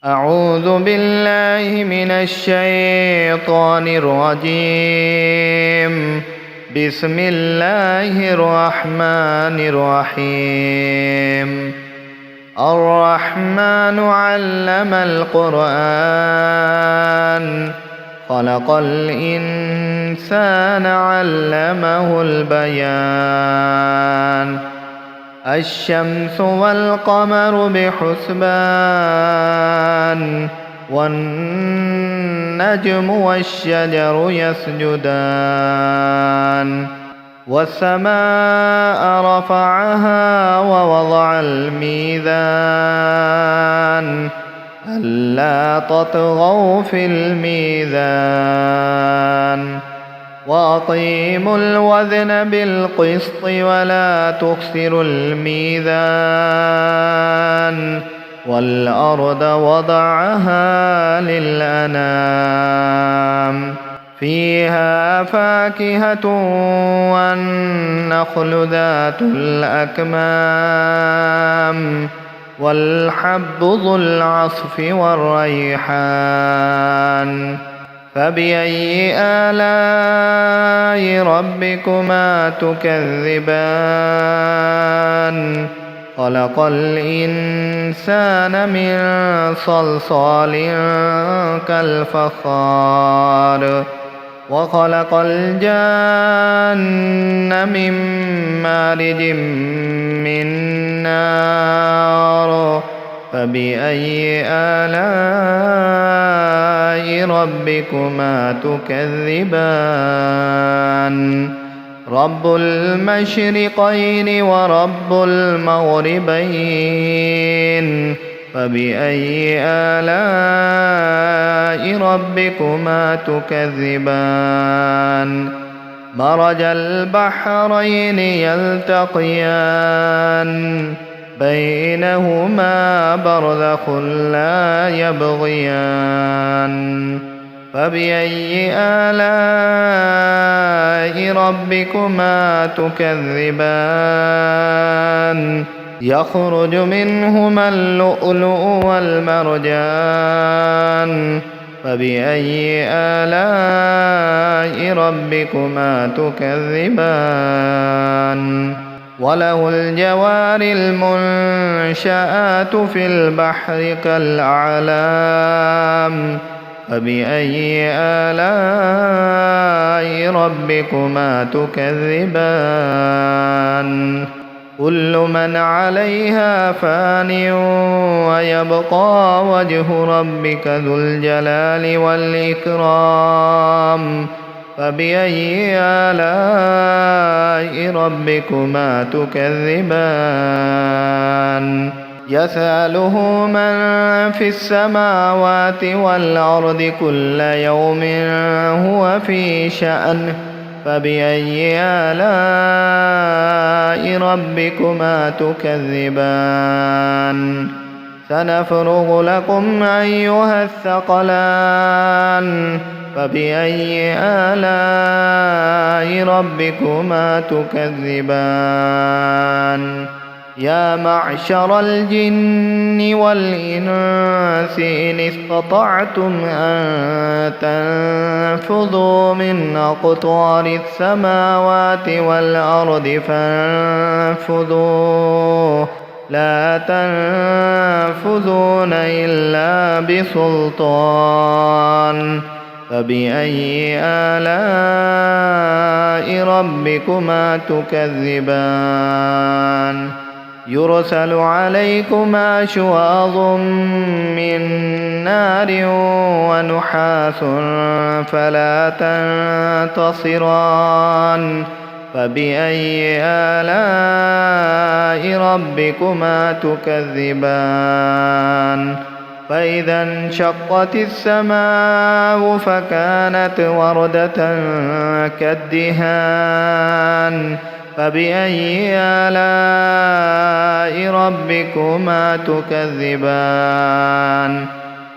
أعوذ بالله من الشيطان الرجيم. بسم الله الرحمن الرحيم. الرحمن علم القرآن، خلق الإنسان علمه البيان. الشمس والقمر بحسبان، والنجم والشجر يسجدان. والسماء رفعها ووضع الميزان، ألا تطغوا في الميزان. وأقيموا الوزن بالقسط ولا تخسروا الميزان. والأرض وضعها للأنام، فيها فاكهة والنخل ذات الأكمام، والحب ذو العصف والريحان. فبأي آلاء ربكما تكذبان؟ خلق الإنسان من صلصال كالفخار، وخلق الجان من مارج من نار. فبأي آلاء ربكما تكذبان؟ رب المشرقين ورب المغربين. فبأي آلاء ربكما تكذبان؟ مرج البحرين يلتقيان، بينهما برزخ لا يبغيان. فبأي آلاء ربكما تكذبان؟ يخرج منهما اللؤلؤ والمرجان. فبأي آلاء ربكما تكذبان؟ وله الجوار المنشآت في البحر كالأعلام. فبأي آلاء ربكما تكذبان؟ كل من عليها فان، ويبقى وجه ربك ذو الجلال والإكرام. فبأي آلاء ربكما تكذبان؟ يسأله من في السماوات والأرض كل يوم هو في شأن. فبأي آلاء ربكما تكذبان؟ سنفرغ لكم أيها الثقلان. فبأي آلاء ربكما تكذبان؟ يا معشر الجن والإنس إن استطعتم أن تنفذوا من أقطار السماوات والأرض فانفذوا، لا تنفذون إلا بسلطان. فبأي آلاء ربكما تكذبان؟ يرسل عليكما شواظ من نار ونحاس فلا تنتصران. فبأي آلاء ربكما تكذبان؟ فإذا انشقت السماء فكانت وردة كالدهان. فبأي آلاء ربكما تكذبان؟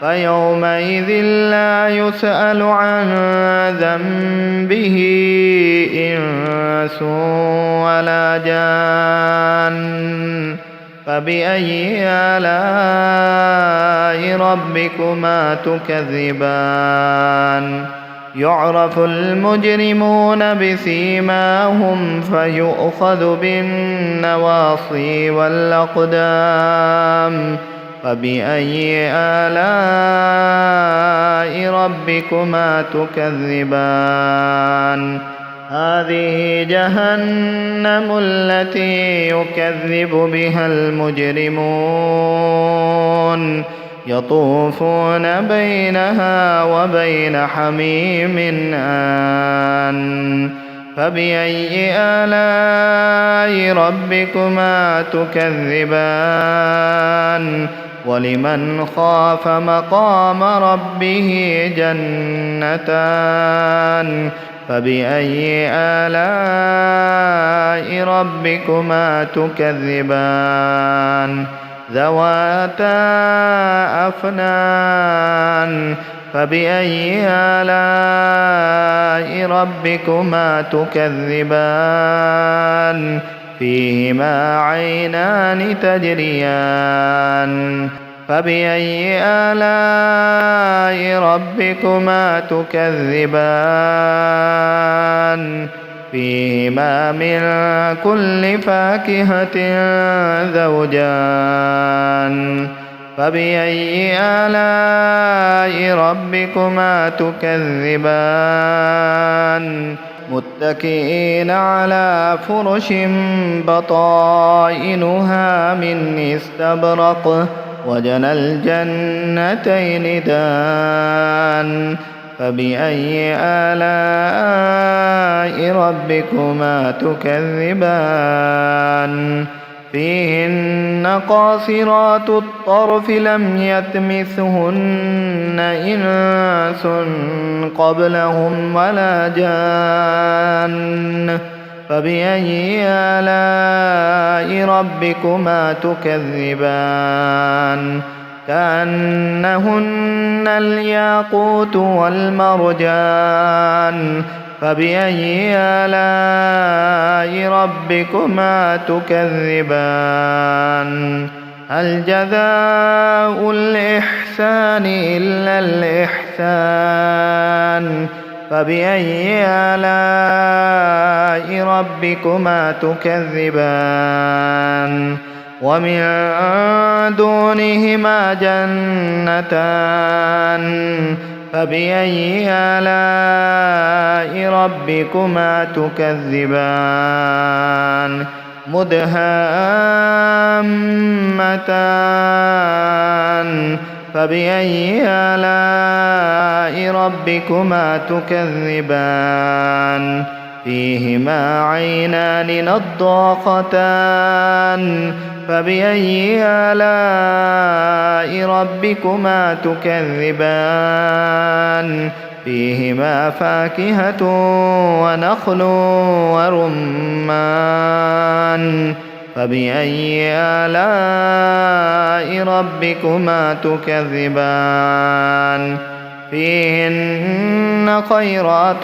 فيومئذ لا يسأل عن ذنبه إنس ولا جان. فبأي آلاء ربكما تكذبان يعرف المجرمون بسيماهم فيؤخذ بالنواصي والأقدام فبأي آلاء ربكما تكذبان هذه جهنم التي يكذب بها المجرمون يطوفون بينها وبين حميم آن فبأي آلاء ربكما تكذبان ولمن خاف مقام ربه جنتان فبأي آلاء ربكما تكذبان ذواتا أفنان فبأي آلاء ربكما تكذبان فيهما عينان تجريان فبأي آلاء ربكما تكذبان فيهما من كل فاكهة زوجان فبأي آلاء ربكما تكذبان متكئين على فرش بطائنها من استبرق وجنى الجنتين دان فبأي آلاء ربكما تكذبان فيهن قاصرات الطرف لم يطمثهن إنس قبلهم ولا جان فبأي آلاء ربكما تكذبان كأنهن الياقوت والمرجان فبأي آلاء ربكما تكذبان هل جزاء الإحسان إلا الإحسان فبأي آلاء ربكما تكذبان ومن دونهما جنتان فبأي آلاء ربكما تكذبان مدهامتان فبأي آلاء ربكما تكذبان فيهما عينان نضاختان فبأي آلاء ربكما تكذبان فيهما فاكهة ونخل ورمان فبأي آلاء ربكما تكذبان فيهن خيرات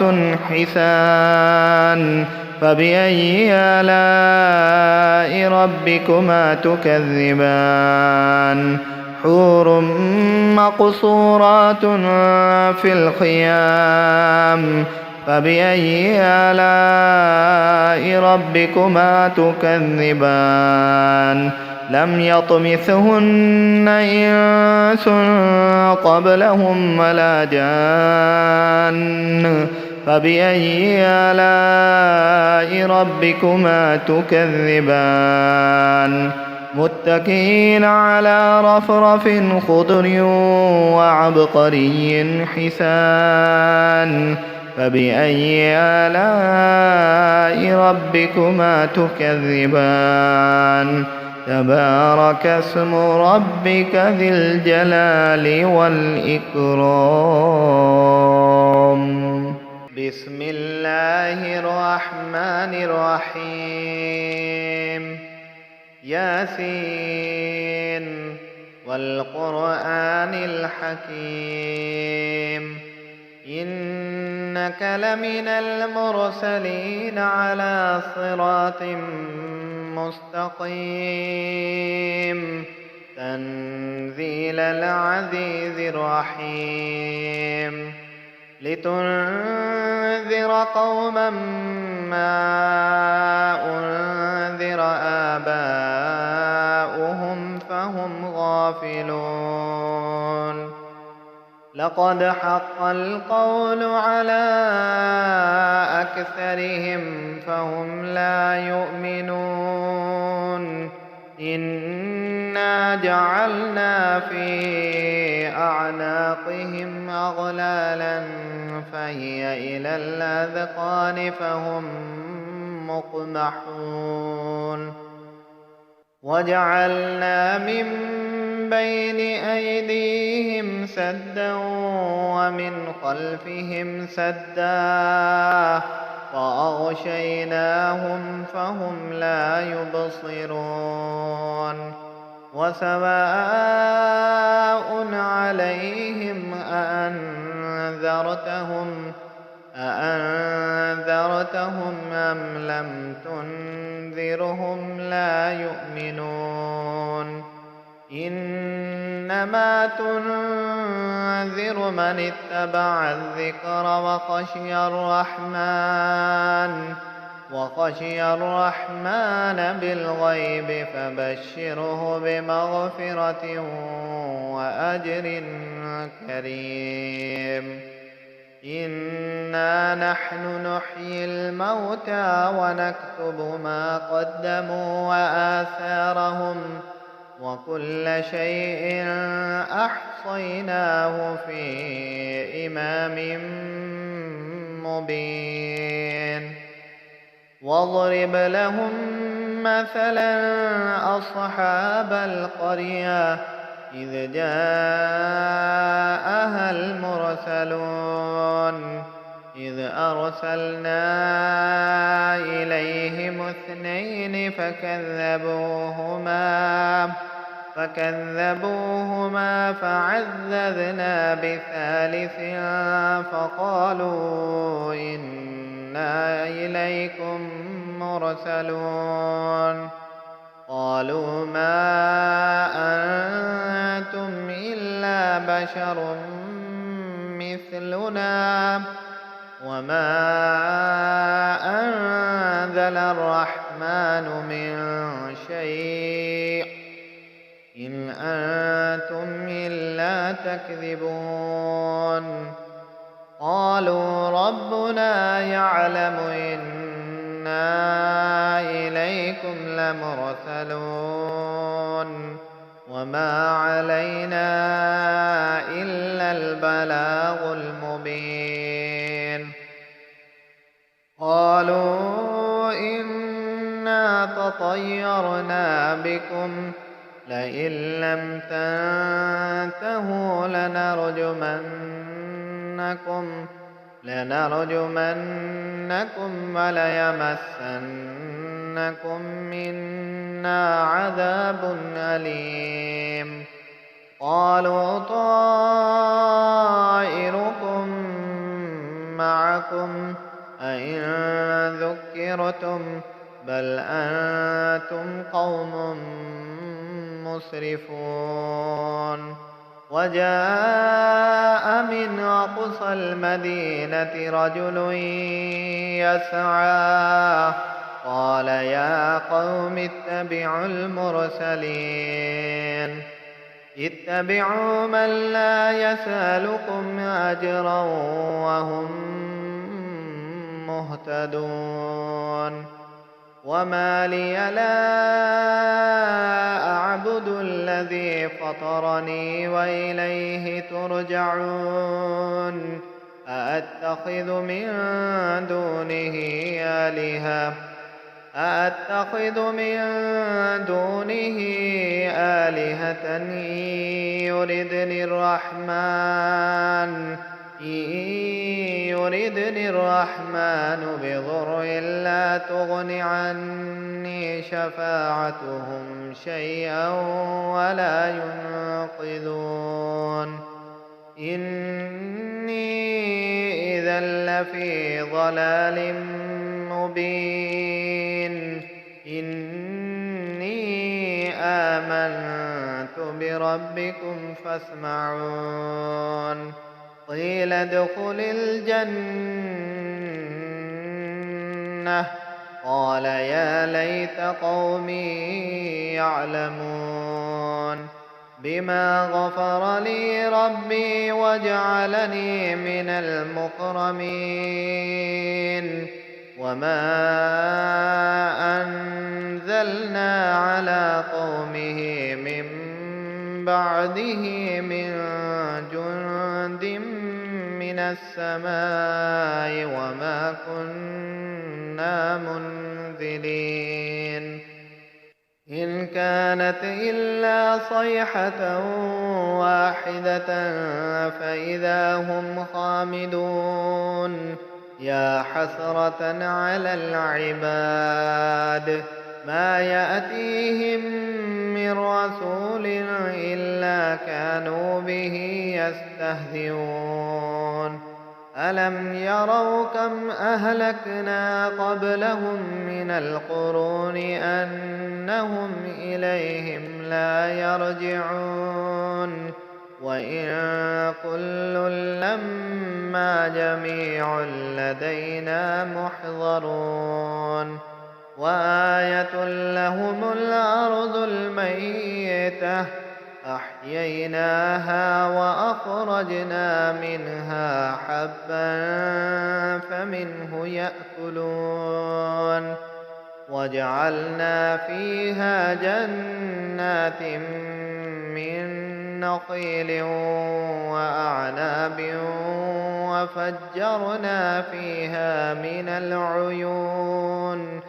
حسان فبأي آلاء ربكما تكذبان حور مقصورات في الخيام فبأي آلاء ربكما تكذبان لم يطمثهن إنس قبلهم ولا جان فبأي آلاء ربكما تكذبان متكئين على رفرف خضر وعبقري حسان فبأي آلاء ربكما تكذبان تبارك اسم ربك ذي الجلال والإكرام بسم الله الرحمن الرحيم ياسين والقرآن الحكيم إنك لمن المرسلين على صراط مستقيم تنزيل العزيز الرحيم لتنذر قوما ما أنذر آباؤهم فهم غافلون لقد حق القول على أكثرهم فهم لا يؤمنون إنا جعلنا في أعناقهم أغلالا فهي إلى الأذقان فهم مقمحون وجعلنا من بين أيديهم سدا ومن خلفهم سدا فأغشيناهم فهم لا يبصرون وسواء عليهم أأنذرتهم أم لم تنذرهم لا يؤمنون إنما تنذر من اتبع الذكر وخشي الرحمن بالغيب فبشره بمغفرة وأجر كريم إنا نحن نحيي الموتى ونكتب ما قدموا وآثارهم وكل شيء أحصيناه في إمام مبين واضرب لهم مثلا أصحاب القرية إذ جاءها المرسلون إذ أرسلنا إليهم 2 فكذبوهما فعززنا ب3 فقالوا إنا إليكم مرسلون قالوا ما أنتم إلا بشر مثلنا وما أنزل الرحمن من شيء إن أنتم إلا تكذبون قالوا ربنا يعلم إنا إليكم لمرسلون وما علينا إلا البلاغ المبين قالوا إنا تطيرنا بكم لئن لم تنتهوا لنرجمنكم وليمسنكم منا عذاب أليم قالوا طائركم معكم أئن ذكرتم بل أنتم قوم مسرفون وجاء من أقصى المدينة رجل يسعى قال يا قوم اتبعوا من لا يسألكم أجرا وهم مهتدون وما لي لا أعبد الذي فطرني وإليه ترجعون أأتخذ من دونه آلهة إن يردني الرحمن بضر لا تغن عني شفاعتهم شيئا ولا ينقذون إني إذا لفي ضلال مبين آمنت بربكم فاسمعون قيل ادخل الجنة قال يا ليت قومي يعلمون بما غفر لي ربي وجعلني من المكرمين وما أنزلنا على قومه من بعده من جند من السماء وما كنا منزلين إن كانت إلا صيحة واحدة فإذا هم خامدون يا حسرة على العباد ما يأتيهم من رسول إلا كانوا به يستهزئون ألم يروا كم أهلكنا قبلهم من القرون أنهم إليهم لا يرجعون وإن كل لما جميع لدينا محضرون وآية لهم الأرض الميتة أحييناها وأخرجنا منها حبا فمنه يأكلون وجعلنا فيها جنات من نخيل وأعناب وفجرنا فيها من العيون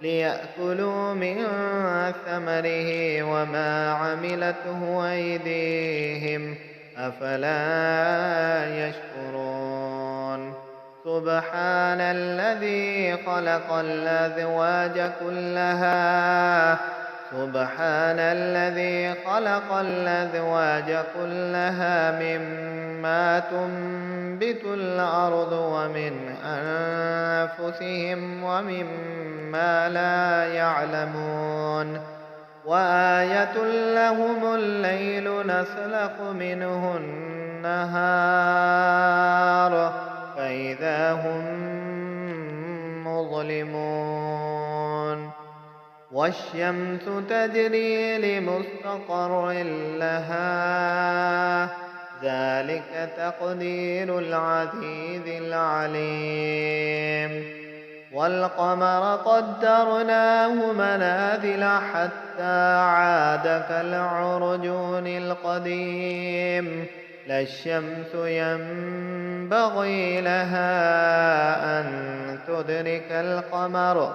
ليأكلوا من ثمره وما عملته أيديهم أفلا يشكرون سبحان الذي خلق الأزواج كلها مما تنبت الأرض ومن أنفسهم ومما لا يعلمون وآية لهم الليل نسلخ منه النهار فإذا هم مظلمون والشمس تجري لمستقر لها ذلك تقدير العزيز العليم والقمر قدرناه منازل حتى عاد كالعرجون القديم لا الشمس ينبغي لها أن تدرك القمر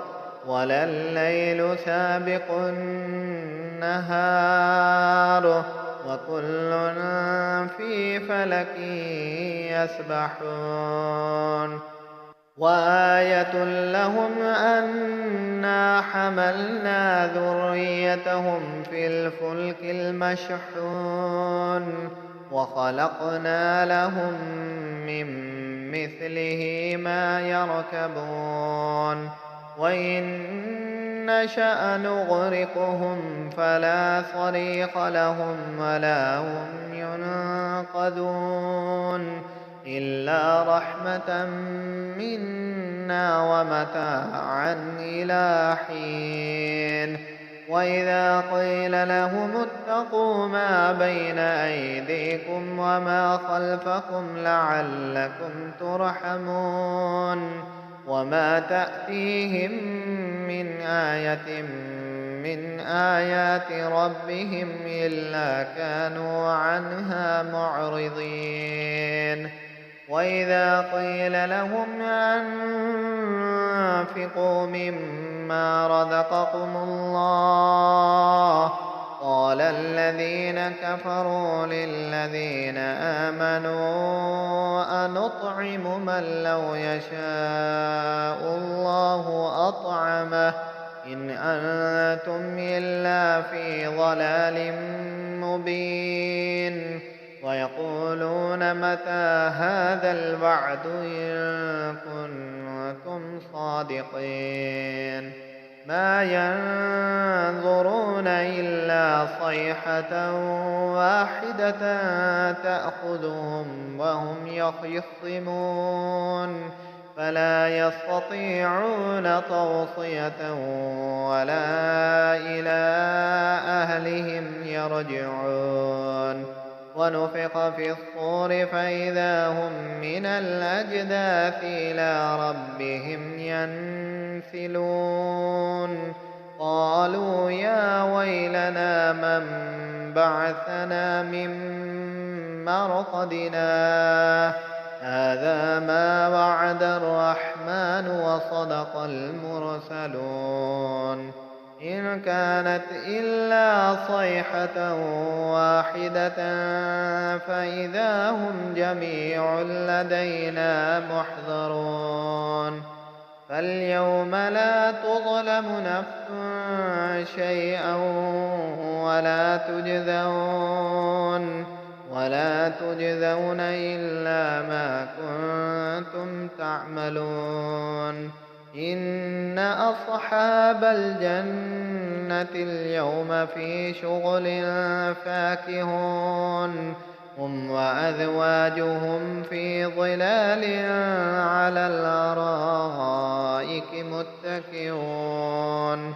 ولا الليل سابق النهار وكل في فلك يسبحون وآية لهم أنا حملنا ذريتهم في الفلك المشحون وخلقنا لهم من مثله ما يركبون وإن نشأ نغرقهم فلا صريخ لهم ولا هم ينقذون إلا رحمة منا ومتاعا إلى حين وإذا قيل لهم اتقوا ما بين أيديكم وما خلفكم لعلكم ترحمون وما تأتيهم من آية من آيات ربهم إلا كانوا عنها معرضين وإذا قيل لهم أنفقوا مما رزقكم الله قال الذين كفروا للذين آمنوا أنطعم من لو يشاء الله أطعمه إن أنتم إلا في ضلال مبين ويقولون متى هذا الوعد إن كنتم صادقين ما ينظرون إلا صيحة واحدة تأخذهم وهم يخصمون فلا يستطيعون توصية ولا إلى أهلهم يرجعون ونفخ في الصور فإذا هم من الأجداث إلى ربهم ينسلون قالوا يا ويلنا من بعثنا من مرقدنا هذا ما وعد الرحمن وصدق المرسلون إن كانت إلا صيحة واحدة فإذا هم جميع لدينا محضرون فاليوم لا تظلم نفس شيئا ولا تجزون إلا ما كنتم تعملون إن أصحاب الجنة اليوم في شغل فاكهون هم وأزواجهم في ظلال على الأرائك متكئون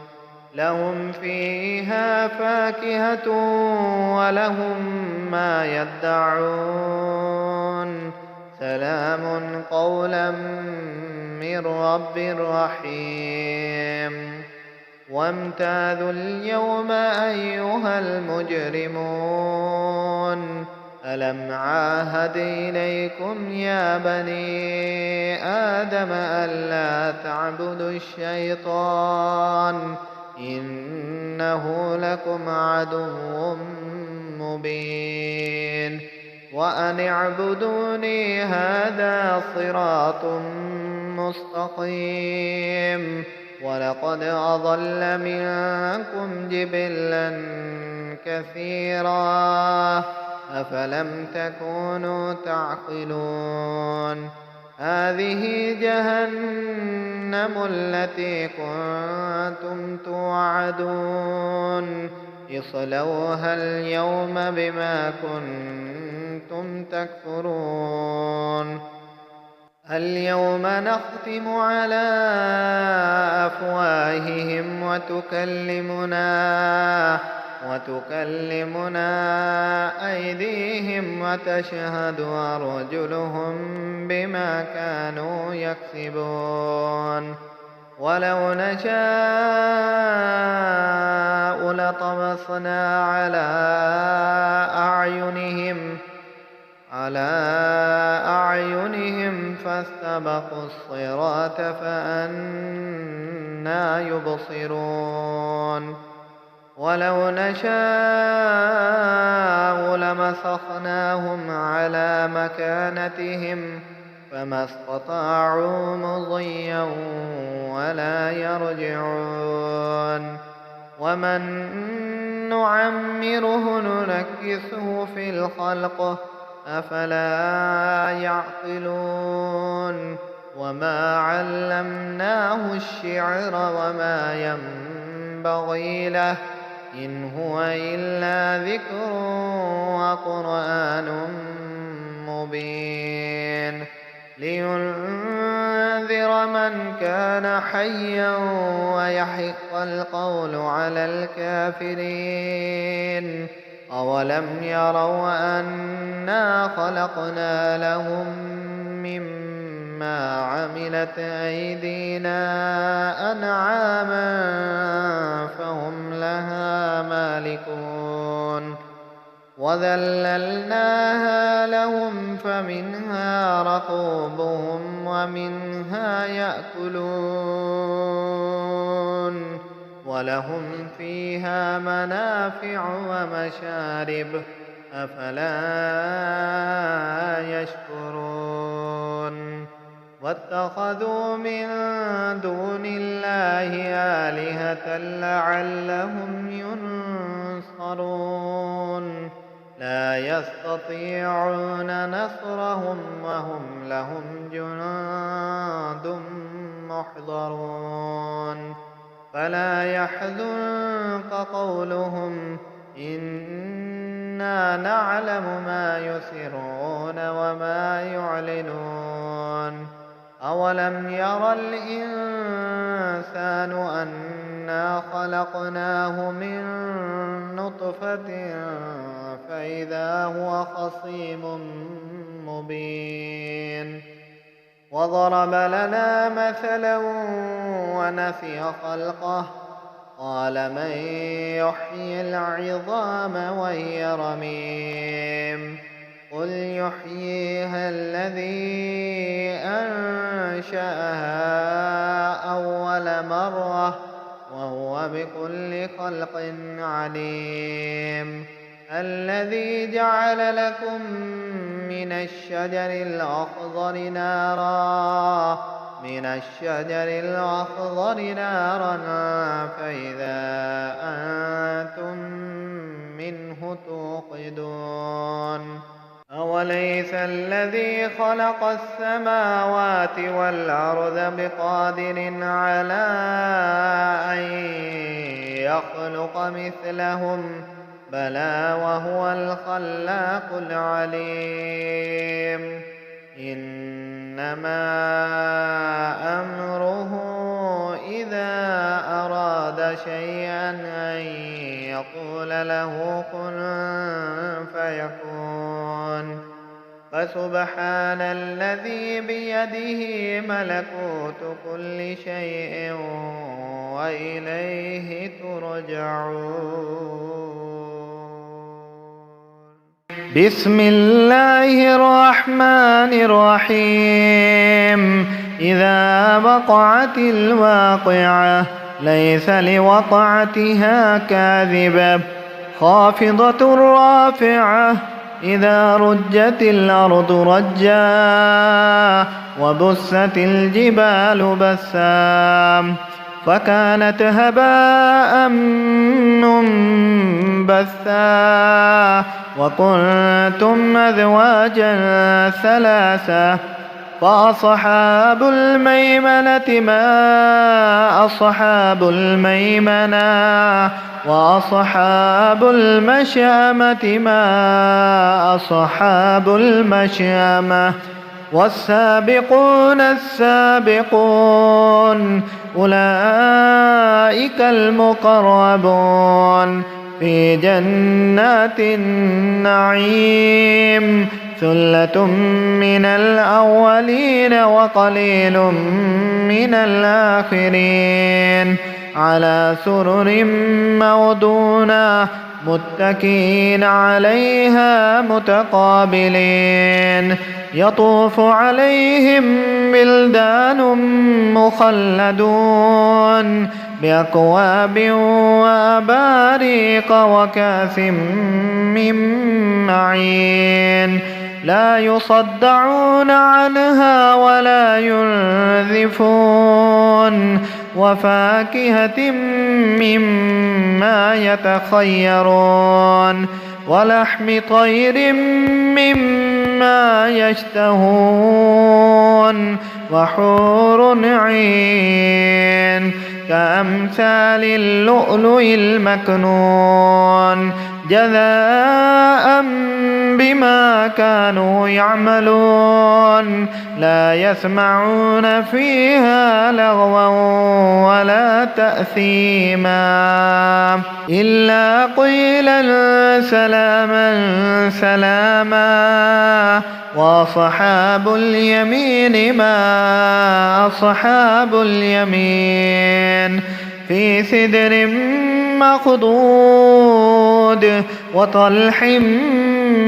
لهم فيها فاكهة ولهم ما يدعون سلام قولا من رب رحيم وامتازوا اليوم أيها المجرمون ألم عاهد إليكم يا بني آدم ألا تعبدوا الشيطان إنه لكم عدو مبين وأن اعبدوني هذا صراط مستقيم ولقد أضل منكم جبلا كثيرا أفلم تكونوا تعقلون هذه جهنم التي كنتم توعدون اصلوها اليوم بما كنتم تكفرون اليوم نختم على أفواههم وتكلمنا أيديهم وتشهد أرجلهم بما كانوا يكسبون ولو نشاء لطمسنا على أعينهم فاستبقوا الصراط فأنى يبصرون ولو نشاء لمسخناهم على مكانتهم فما استطاعوا مضيا ولا يرجعون ومن نعمره ننكسه في الخلق أفلا يعقلون وما علمناه الشعر وما ينبغي له إن هو إلا ذكر وقرآن مبين لينذر من كان حيا ويحق القول على الكافرين أولم يروا أنا خلقنا لهم مما عملت أيدينا أنعاما فهم لها مالكون وذللناها لهم فمنها ركوبهم ومنها يأكلون ولهم فيها منافع ومشارب أفلا يشكرون واتخذوا من دون الله آلهة لعلهم ينصرون لا يستطيعون نصرهم وهم لهم جند محضرون فلا يحزنك قولهم إنا نعلم ما يسرون وما يعلنون أولم ير الإنسان أنا خلقناه من نطفة فإذا هو خصيم مبين وضرب لنا مثلا ونسي خلقه قال من يحيي العظام وهي رميم قل يحييها الذي أنشأها أول مرة وهو بكل خلق عليم الذي جعل لكم من الشجر الأخضر نارا فإذا أنتم منه توقدون أوليس الذي خلق السماوات والأرض بقادر على أن يخلق مثلهم بلى وهو الخلاق العليم إنما أمره إذا أراد شيئا أن يقول له كن فيكون فسبحان الذي بيده ملكوت كل شيء وإليه ترجعون بسم الله الرحمن الرحيم إذا وقعت الواقعة ليس لوقعتها كاذبة خافضة رافعة إذا رجت الأرض رجا وبست الجبال بسا فكانت هباء منبثا وكنتم أزواجا ثلاثة فأصحاب الميمنة ما أصحاب الميمنة وأصحاب المشأمة ما أصحاب المشأمة والسابقون السابقون أولئك المقربون في جنات النعيم ثلة من الأولين وقليل من الآخرين على سرر موضونة متكئين عليها متقابلين يطوف عليهم بلدان مخلدون بأكواب وأباريق وكأس من معين لا يصدعون عنها ولا ينزفون وفاكهة مما يتخيرون ولحم طير مما يشتهون وحور عين كأمثال اللؤلؤ المكنون جزاء بما كانوا يعملون لا يسمعون فيها لغوا ولا تأثيما إلا قيلا سلاما سلاما وأصحاب اليمين ما أصحاب اليمين في سدر مخضود وطلح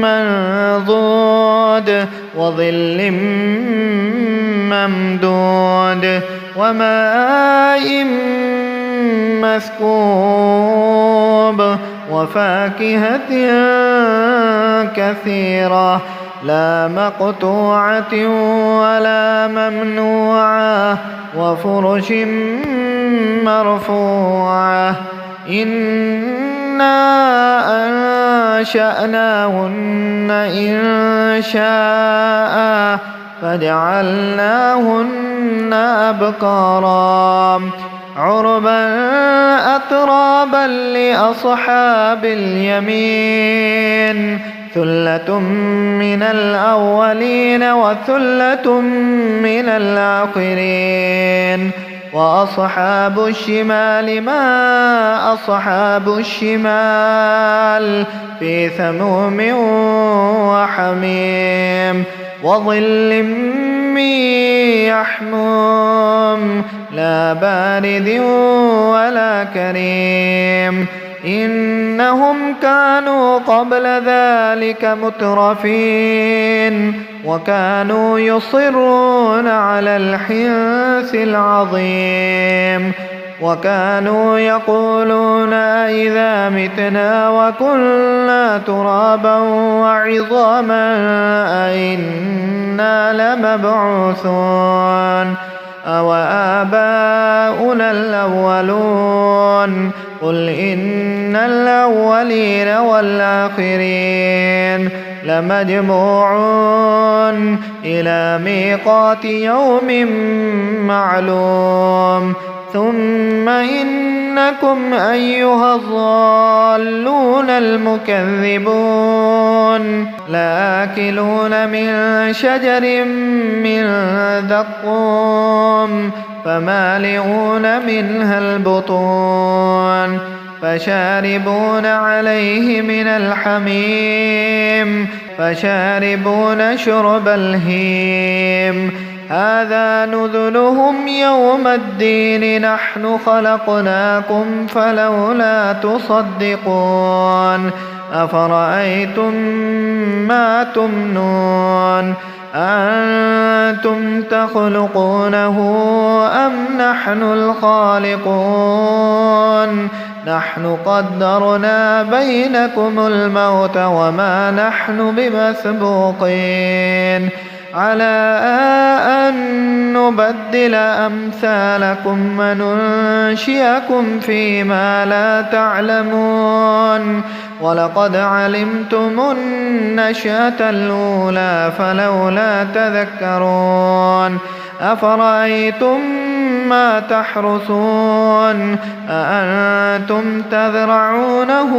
منضود وظل ممدود وماء مسكوب وفاكهة كثيرة لا مقطوعة ولا ممنوعة وفرش مرفوعة إنا أنشأناهن إن شاء فجعلناهن أبكارا عربا أترابا لأصحاب اليمين ثلة من الأولين وثلة من الآخرين وأصحاب الشمال ما أصحاب الشمال في سموم وحميم وظل من يحموم لا بارد ولا كريم إنهم كانوا قبل ذلك مترفين وكانوا يصرون على الحنث العظيم وكانوا يقولون أئذا متنا وكنا ترابا وعظاما أئنا لمبعوثون أوآباؤنا الأولون قل إن الأولين والآخرين لمجموعون إلى ميقات يوم معلوم ثم إنكم أيها الضالون المكذبون لآكلون من شجر من زقوم فمالئون منها البطون فشاربون عليه من الحميم فشاربون شرب الهيم هذا نزلهم يوم الدين نحن خلقناكم فلولا تصدقون أفرأيتم ما تمنون أنتم تخلقونه أم نحن الخالقون نحن قدرنا بينكم الموت وما نحن بمسبوقين على أن نبدل أمثالكم وننشئكم فيما لا تعلمون ولقد علمتم النشأة الأولى فلولا تذكرون أفرأيتم ما تحرثون أأنتم تزرعونه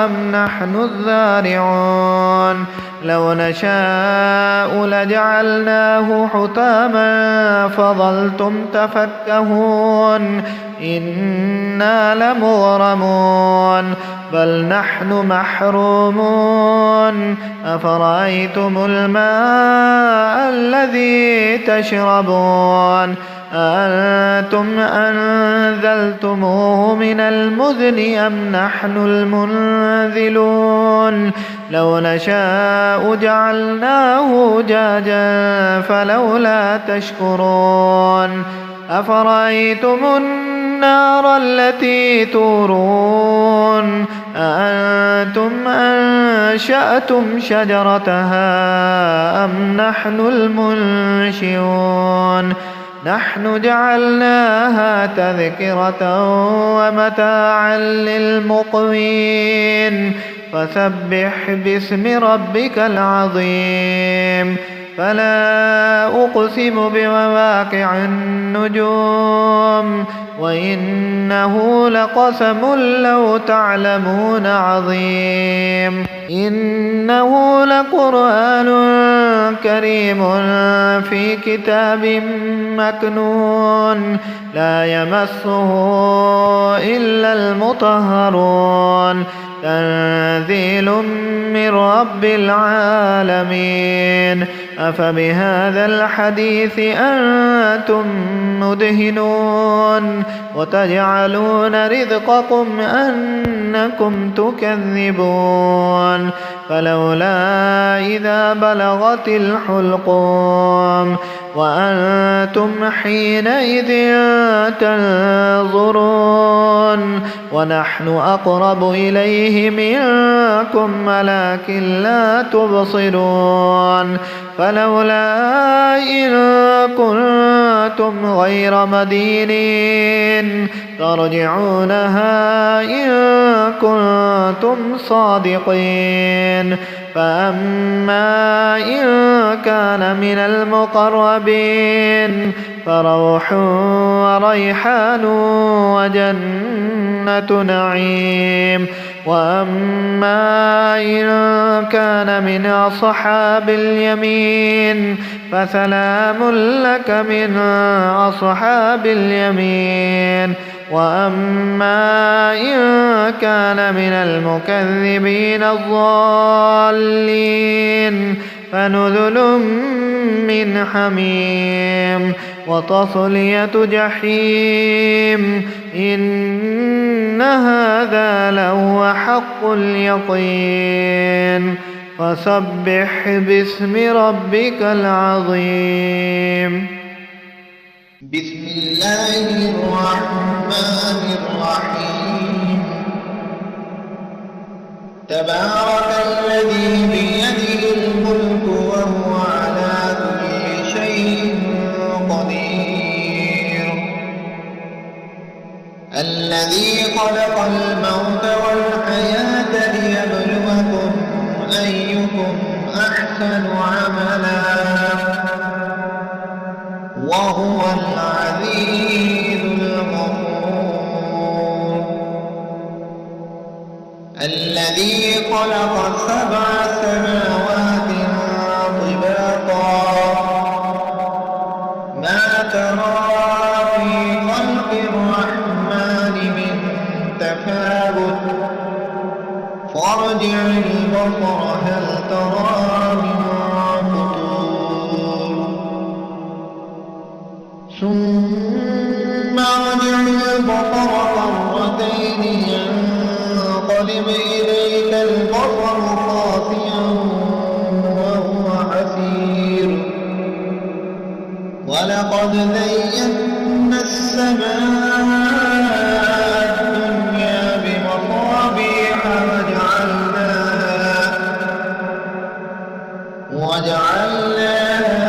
أم نحن الزارعون لو نشاء لجعلناه حطاما فظلتم تفكهون إنا لمغرمون بل نحن محرومون أفرأيتم الماء الذي تشربون أأنتم أنزلتموه من المزن أم نحن المنزلون لو نشاء جعلناه جاجا فلولا تشكرون أفرأيتم النار التي تورون أأنتم أنشأتم شجرتها أم نحن المنشئون نحن جعلناها تذكرة ومتاعا للمقوين فسبح باسم ربك العظيم فلا أقسم بمواقع النجوم وإنه لقسم لو تعلمون عظيم إنه لقرآن كريم في كتاب مكنون لا يمسه إلا المطهرون تنزيل من رب العالمين أفبهذا الحديث أنتم مدهنون وتجعلون رزقكم أنكم تكذبون فلولا إذا بلغت الحلقوم وأنتم حينئذ تنظرون ونحن أقرب إليه منكم ولكن لا تبصرون فلولا إن كنتم غير مدينين ترجعونها إن كنتم صادقين فأما إن كان من المقربين فروح وريحان وجنة نعيم. وأما إن كان من أصحاب اليمين فسلام لك من أصحاب اليمين. وأما إن كان من المكذبين الضالين فنزل من حميم وتصلية جحيم. إن هذا لهو حق اليقين. فسبح باسم ربك العظيم. بسم الله الرحمن الرحيم. تبارك الذي بيده الملك وهو على كل شيء قدير. الذي خلق الموت والحياة ليبلوكم أيكم أحسن عملا وهو العزيز الغفور. الذي خلق 7 سماوات طباقا ما ترى في خلق الرحمن من تفاوت فارجع البصر هل ترى من فطور ثم ارجع البصر مرتين ينقلب إليك البصر خاسئا وهو حسير. ولقد زينا السماء الدنيا بمصابيح وجعلناها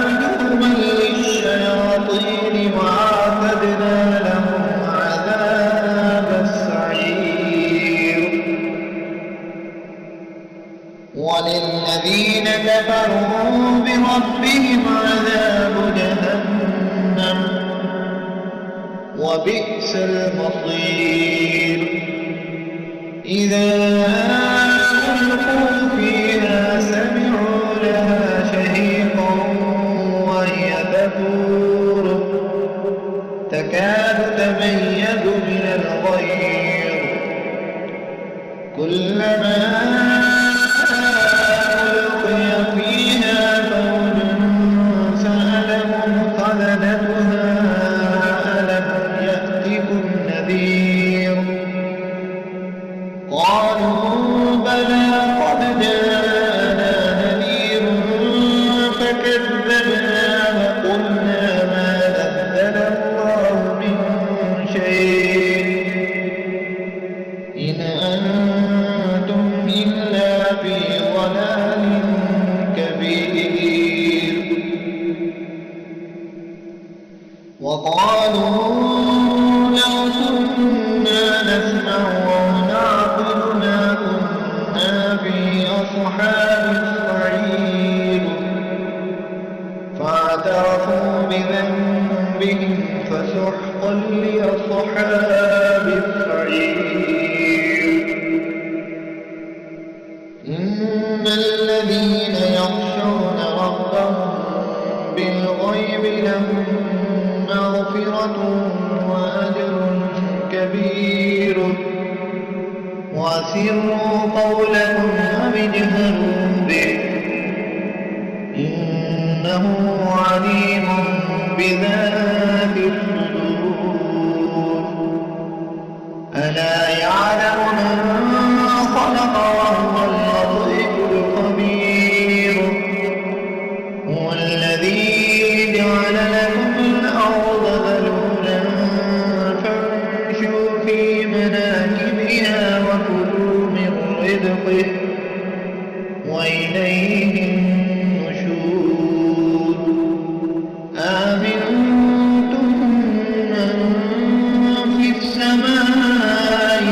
رجوما للشياطين وأعتدنا لهم عذاب السعير. وللذين كفروا بربهم عذاب جهنم وبئس المصير. إذا ألقوا فيها سمعوا لها شهيقا وهي تفور تكاد تميز من الغيظ كلما ألقي فيها فوج سألهم خزنتها ألم يأتكم نذير قالوا بلى قد جاءنا نذير فكذبنا وقلنا ما نزل الله من شيء إن أنتم إلا في ضلال كبير. وقالوا لو كنا نسمع ونعقل ما كنا في أصحاب السعير فاعترفوا بذنبهم فسحقا لأصحاب السعير. إن الذين يخشون ربهم بالغيب لهم مغفرة وأجر كبير. وأسروا قولكم أو اجهروا به إنه عليم بذات الصدور. ألا يعلم من خلق وهو اللطيف الخبير. هو الذي جعل لكم الأرض ذلولا فامشوا في مناكبها وكلوا من رزقه وإليه النشور. آمنتم من في السماء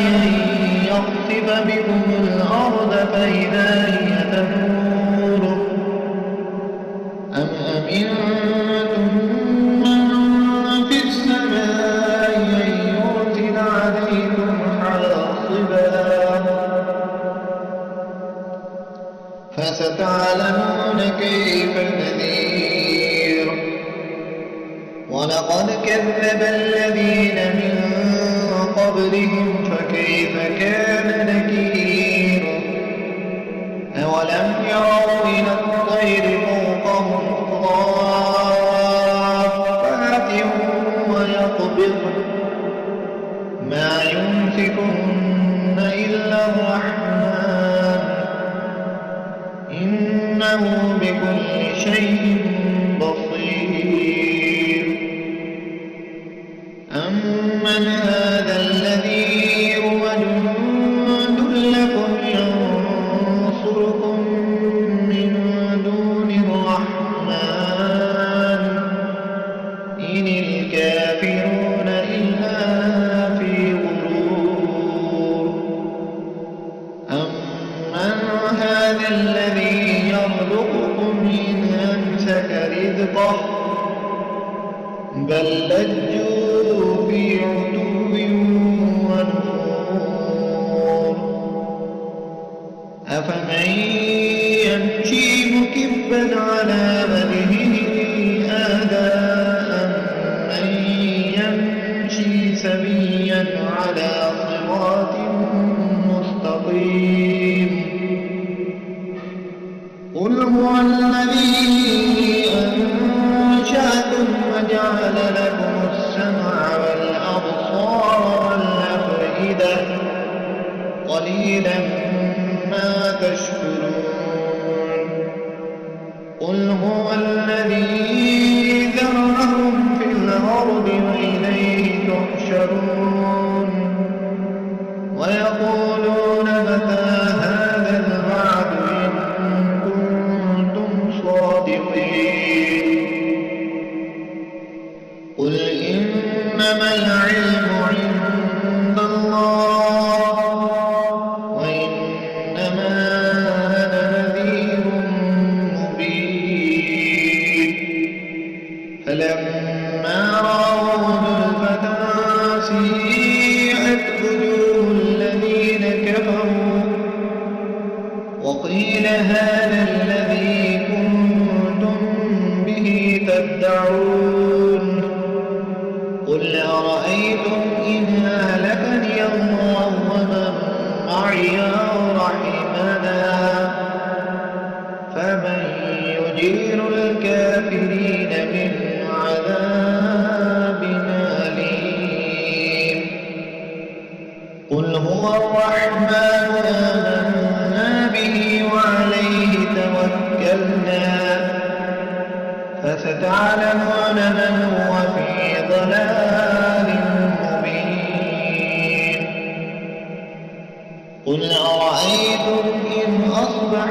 أأمنتم من في السماء أن يرسل عليكم حاصبا فستعلمون كيف نذير ولقد كذب الذين من قبلهم فكيف كان نكير أولم يروا إلى الطير فوقهم صافات ويقبضن ما يمسكن إلا الرحمن إنه بكل شيء بصير أمن هذا الذي هو جند لكم ينصركم من دون الرحمن إن الكافرون إلا في غرور أمن هذا الذي يرزقكم إن أمسك رزقه بل لجوا في عتو ونفور أفمن يمشي مكبا على وجهه أهدى أمن يمشي سويا على صراط مستقيم قل هو الذي أنشأكم وجعل لكم السمع والأبصار والأفئدة قليلا ما تشكرون قل هو الذي ذرأهم في الأرض وإليه تحشرون ويقولون متى هذا الوعد إن كنتم صادقين قل إنما العلم عند الله وإنما أنا نذير مبين فلما رأوا زلفة سيئت وجوه الذين كفروا وقيل هذا الذي كنتم به تدعون قل أرأيتم إن أهلكني الله ومن معي أو رحمنا فمن يجير الكافرين من عذاب أليم قل هو الرحمن آمنا به وعليه توكلنا فستعلمون من هو في ضلال مبين قل أرأيتم إن أصبح